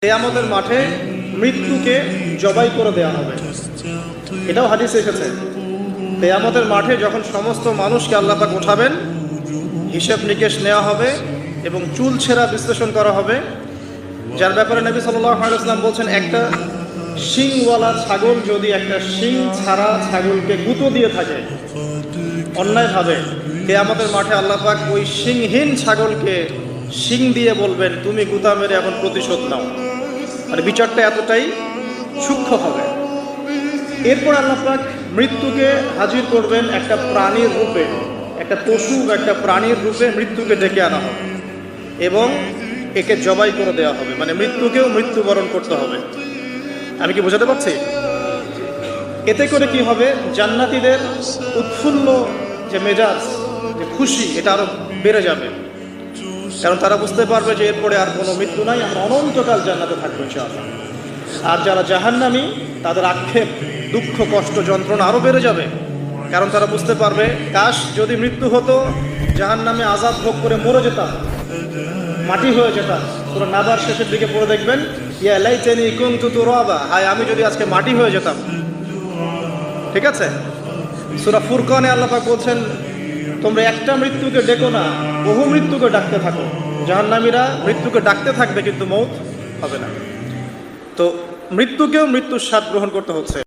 কিয়ামতের মাঠে মৃত্যুকে জবাই করে দেওয়া হবে। এটাও হাদিসে এসেছে। কিয়ামতের মাঠে যখন সমস্ত মানুষকে আল্লাহ পাক উঠাবেন, হিসাব নিকেশ নেওয়া হবে এবং চুল ছেঁড়া বিশ্লেষণ করা হবে, যার ব্যাপারে নবী সাল্লাল্লাহু আলাইহি ওয়াসাল্লাম বলছেন, একটা শিংওয়ালা ছাগল যদি একটা শিং ছাড়া ছাগলকে গুঁতো দিয়ে থাকে অন্যায়ভাবে, কিয়ামতের মাঠে আল্লাহ পাক ওই শিংহীন ছাগলকে শিং দিয়ে বলবেন, তুমি গুঁতা মেরে এখন প্রতিশোধ নাও। মানে বিচারটা এতটাই সূক্ষ্ম হবে। এরপর আল্লাহ পাক মৃত্যুকে হাজির করবেন একটা প্রাণীর রূপে, একটা পশু বা একটা প্রাণীর রূপে মৃত্যুকে ডেকে আনা হবে এবং একে জবাই করে দেওয়া হবে। মানে মৃত্যুকেও মৃত্যুবরণ করতে হবে। আমি কি বোঝাতে পারছি? এতে করে কি হবে, জান্নাতীদের উৎফুল্ল যে মেজাজ, যে খুশি, এটা আরো বেড়ে যাবে। কারণ তারা বুঝতে পারবে যে এরপরে আর কোনো মৃত্যু নাই, আমরা অনন্তকাল জান্নাতে থাকবো ইনশাআল্লাহ। আর যারা জাহান্নামী, তাদের আক্ষেপ, দুঃখ, কষ্ট, যন্ত্রণা আরো বেড়ে যাবে। কারণ তারা বুঝতে পারবে, কাশ যদি মৃত্যু হতো, জাহান্নামে আযাব ভোগ করে মরে যেতাম, মাটি হয়ে যেতাম। পুরো নাবার শেষের দিকে পড়ে দেখবেন, ইয়া লাইতানি কুনতু তুরাবা, হায় আমি যদি আজকে মাটি হয়ে যেতাম। ঠিক আছে? সূরা ফুরকানে আল্লাহ পাক বলছেন, তোমরা একটা মৃত্যুকে ডেকো না, বহু মৃত্যুকে ডাকতে থাকো। জাহান্নামীরা মৃত্যুকে ডাকতে থাকবে কিন্তু মৌত হবে না। তো মৃত্যুকেও মৃত্যুর স্বাদ গ্রহণ করতে হচ্ছে।